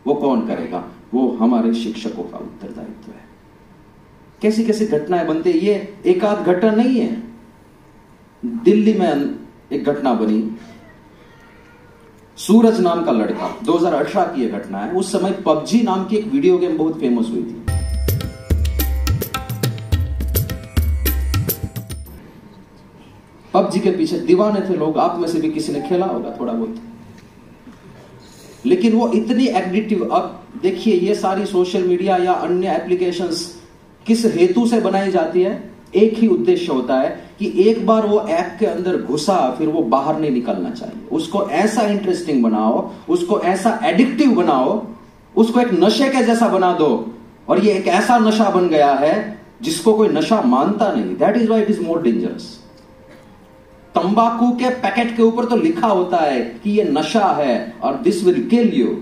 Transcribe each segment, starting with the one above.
वो कौन करेगा? वो हमारे शिक्षकों का उत्तरदायित्व है। कैसी कैसी घटनाएं बनती है, ये एक आध घटना नहीं है। दिल्ली में एक घटना बनी, सूरज नाम का लड़का, 2018 की यह घटना है। उस समय पबजी नाम की एक वीडियो गेम बहुत फेमस हुई थी। पबजी के पीछे दीवाने थे लोग, आप में से भी किसी ने खेला होगा थोड़ा बहुत, लेकिन वो इतनी एडिक्टिव। अब देखिए, ये सारी सोशल मीडिया या अन्य एप्लीकेशंस किस हेतु से बनाई जाती है? एक ही उद्देश्य होता है कि एक बार वो ऐप के अंदर घुसा, फिर वो बाहर नहीं निकलना चाहिए। उसको ऐसा इंटरेस्टिंग बनाओ, उसको ऐसा एडिक्टिव बनाओ, उसको एक नशे के जैसा बना दो, और ये एक ऐसा नशा बन गया है जिसको कोई नशा मानता नहीं। That is why it is more dangerous. तंबाकू के पैकेट के ऊपर तो लिखा होता है कि ये नशा है और this will kill you.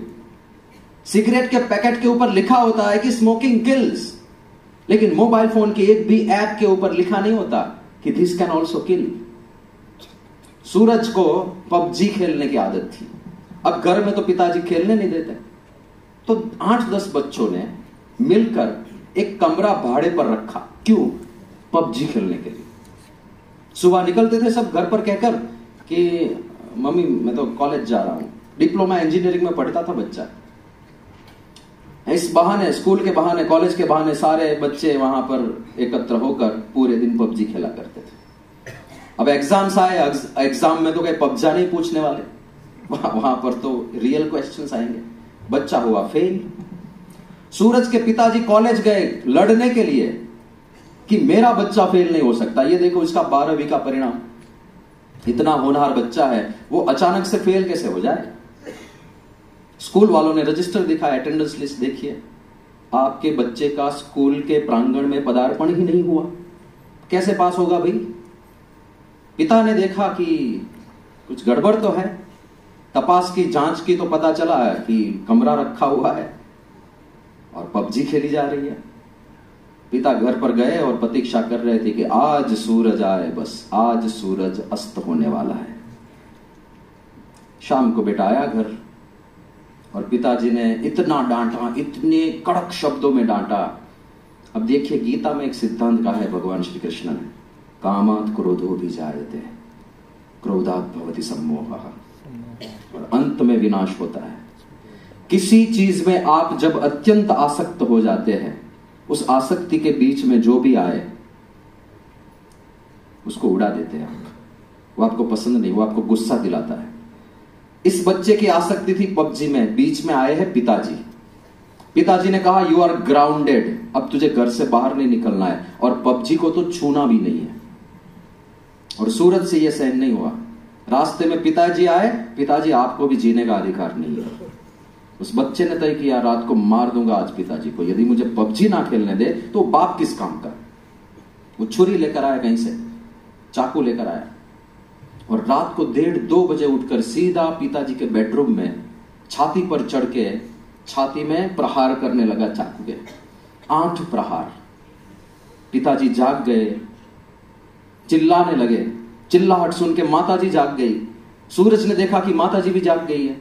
Cigarette के पैकेट के ऊपर लिखा होता है कि स्मोकिंग किल्स, लेकिन मोबाइल फोन के एक भी ऐप के ऊपर लिखा नहीं होता कि दिस कैन ऑल्सो किल। सूरज को पबजी खेलने की आदत थी। अब घर में तो पिताजी खेलने नहीं देते, तो 8-10 बच्चों ने मिलकर एक कमरा भाड़े पर रखा। क्यों? पबजी खेलने के लिए। सुबह निकलते थे सब घर पर कहकर कि मम्मी मैं तो कॉलेज जा रहा हूं। डिप्लोमा इंजीनियरिंग में पढ़ता था बच्चा। इस बहाने, स्कूल के बहाने, कॉलेज के बहाने सारे बच्चे वहां पर एकत्र होकर पूरे दिन पबजी खेला करते थे। अब एग्जाम्स आए, एग्जाम में तो कहीं पबजा नहीं पूछने वाले, वहां पर तो रियल क्वेश्चंस आएंगे। बच्चा हुआ फेल। सूरज के पिताजी कॉलेज गए लड़ने के लिए कि मेरा बच्चा फेल नहीं हो सकता। ये देखो इसका 12वीं का परिणाम। इतना होनहार बच्चा है, वो अचानक से फेल कैसे हो जाए? स्कूल वालों ने रजिस्टर दिखाया, अटेंडेंस लिस्ट देखिए, आपके बच्चे का स्कूल के प्रांगण में पदार्पण ही नहीं हुआ, कैसे पास होगा भाई? पिता ने देखा कि कुछ गड़बड़ तो है, तपास की, जांच की, तो पता चला है कि कमरा रखा हुआ है और पबजी खेली जा रही है। पिता घर पर गए और प्रतीक्षा कर रहे थे कि आज सूरज आए, बस आज सूरज अस्त होने वाला है। शाम को बेटा आया घर और पिताजी ने इतना डांटा, इतने कड़क शब्दों में डांटा। अब देखिए, गीता में एक सिद्धांत कहा है भगवान श्री कृष्ण ने, कामात् क्रोधो विजायते क्रोधात् भवति सम्मोहः, और अंत में विनाश होता है। किसी चीज में आप जब अत्यंत आसक्त हो जाते हैं, उस आसक्ति के बीच में जो भी आए उसको उड़ा देते हैं आप। वो आपको पसंद नहीं, वो आपको गुस्सा दिलाता है। इस बच्चे की आसक्ति थी पबजी में, बीच में आए हैं पिताजी। पिताजी ने कहा यू आर ग्राउंडेड, अब तुझे घर से बाहर नहीं निकलना है और पबजी को तो छूना भी नहीं है। और सूरज से यह सहन नहीं हुआ। रास्ते में पिताजी आए, पिताजी आपको भी जीने का अधिकार नहीं है। उस बच्चे ने तय किया रात को मार दूंगा आज पिताजी को, यदि मुझे पबजी ना खेलने दे तो बाप किस काम का। वो छुरी लेकर आया, कहीं से चाकू लेकर आया और रात को 1:30-2 बजे उठकर सीधा पिताजी के बेडरूम में छाती पर चढ़ के छाती में प्रहार करने लगा चाकू के। 8 प्रहार। पिताजी जाग गए, चिल्लाने लगे। चिल्लाहट सुन के माताजी जाग गई। सूरज ने देखा कि माताजी भी जाग गई है,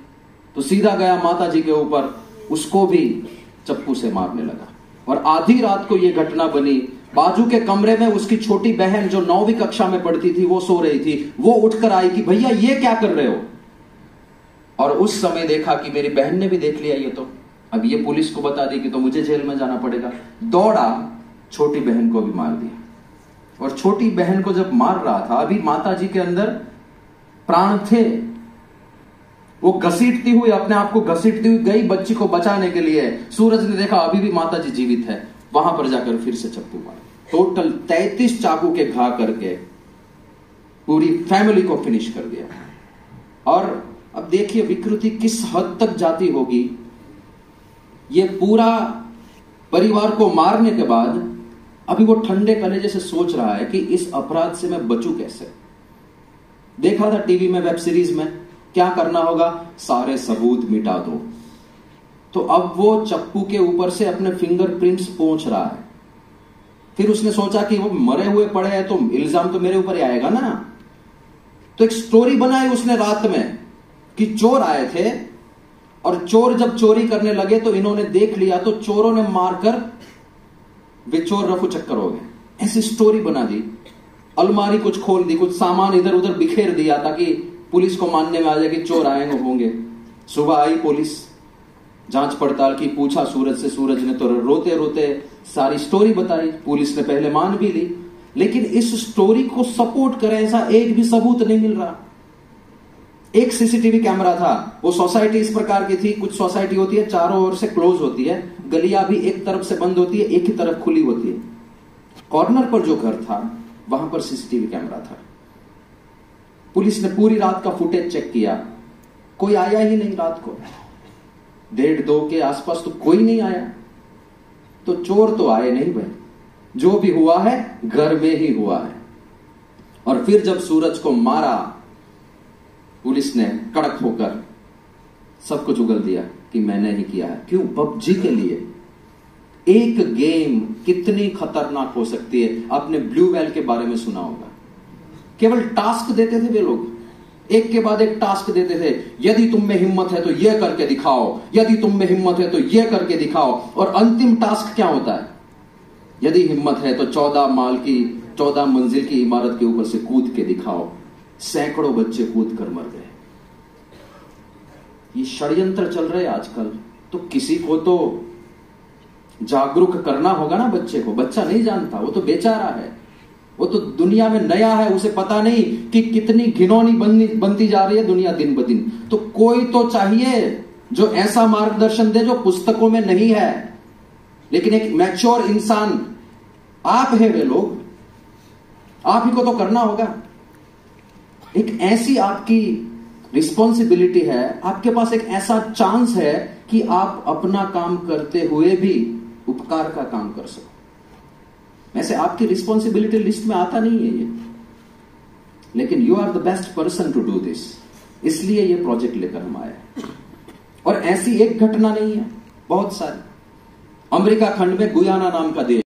तो सीधा गया माताजी के ऊपर, उसको भी चप्पू से मारने लगा। और आधी रात को यह घटना बनी। बाजू के कमरे में उसकी छोटी बहन जो 9वीं कक्षा में पढ़ती थी वो सो रही थी। वो उठकर आई कि भैया ये क्या कर रहे हो? और उस समय देखा कि मेरी बहन ने भी देख लिया ये तो, अब ये पुलिस को बता दी कि तो मुझे जेल में जाना पड़ेगा। दौड़ा, छोटी बहन को भी मार दिया। और छोटी बहन को जब मार रहा था, अभी माताजी के अंदर प्राण थे, वो घसीटती हुई, अपने आप को घसीटती हुई गई बच्ची को बचाने के लिए। सूरज ने देखा अभी भी माताजी जीवित है, वहां पर जाकर फिर से चप्पू मारा। टोटल 33 चाकू के घा करके पूरी फैमिली को फिनिश कर दिया। और अब देखिए विकृति किस हद तक जाती होगी। ये पूरा परिवार को मारने के बाद अभी वो ठंडे कलेजे से सोच रहा है कि इस अपराध से मैं बचूं कैसे। देखा था टीवी में, वेब सीरीज में, क्या करना होगा, सारे सबूत मिटा दो। तो अब वो चप्पू के ऊपर से अपने फिंगरप्रिंट्स पोंछ रहा है। फिर उसने सोचा कि वो मरे हुए पड़े हैं तो इल्जाम तो मेरे ऊपर ही आएगा ना। तो एक स्टोरी बनाई उसने रात में कि चोर आए थे और चोर जब चोरी करने लगे तो इन्होंने देख लिया, तो चोरों ने मारकर वे चोर रफू चक्कर हो गए। ऐसी स्टोरी बना दी, अलमारी कुछ खोल दी, कुछ सामान इधर उधर बिखेर दिया ताकि पुलिस को मानने में आ जाए कि चोर आएंगे होंगे। सुबह आई पुलिस, जांच पड़ताल की, पूछा सूरज से, सूरज ने तो रोते रोते सारी स्टोरी बताई। पुलिस ने पहले मान भी ली, लेकिन इस स्टोरी को सपोर्ट करे ऐसा एक भी सबूत नहीं मिल रहा। एक सीसीटीवी कैमरा था, वो सोसाइटी इस प्रकार की थी, कुछ सोसाइटी होती है चारों ओर से क्लोज होती है, गलियां भी एक तरफ से बंद होती है, एक ही तरफ खुली होती है। कॉर्नर पर जो घर था वहां पर सीसीटीवी कैमरा था। पुलिस ने पूरी रात का फुटेज चेक किया, कोई आया ही नहीं रात को। 1:30-2 के आसपास तो कोई नहीं आया। तो चोर तो आए नहीं भाई, जो भी हुआ है घर में ही हुआ है। और फिर जब सूरज को मारा, पुलिस ने कड़क होकर सब कुछ उगल दिया कि मैंने ही किया है। क्यों? पबजी के लिए। एक गेम कितनी खतरनाक हो सकती है। आपने ब्लू व्हेल के बारे में सुना होगा। केवल टास्क देते थे वे लोग, एक के बाद एक टास्क देते थे। यदि तुम में हिम्मत है तो यह करके दिखाओ, यदि तुम में हिम्मत है तो यह करके दिखाओ। और अंतिम टास्क क्या होता है? यदि हिम्मत है तो 14 मंजिल की इमारत के ऊपर से कूद के दिखाओ। सैकड़ों बच्चे कूद कर मर गए। ये षड्यंत्र चल रहे आजकल। तो किसी को तो जागरूक करना होगा ना बच्चे को। बच्चा नहीं जानता, वो तो बेचारा है, वो तो दुनिया में नया है, उसे पता नहीं कि कितनी घिनौनी बनती जा रही है दुनिया दिन ब दिन। तो कोई तो चाहिए जो ऐसा मार्गदर्शन दे जो पुस्तकों में नहीं है। लेकिन एक मैच्योर इंसान आप है, वे लोग, आप ही को तो करना होगा। एक ऐसी आपकी रिस्पॉन्सिबिलिटी है, आपके पास एक ऐसा चांस है कि आप अपना काम करते हुए भी उपकार का काम कर सको। वैसे आपकी रिस्पॉन्सिबिलिटी लिस्ट में आता नहीं है ये, लेकिन you are the best person to do this. इसलिए ये प्रोजेक्ट लेकर हम आए। और ऐसी एक घटना नहीं है, बहुत सारी। अमेरिका खंड में गुयाना नाम का देश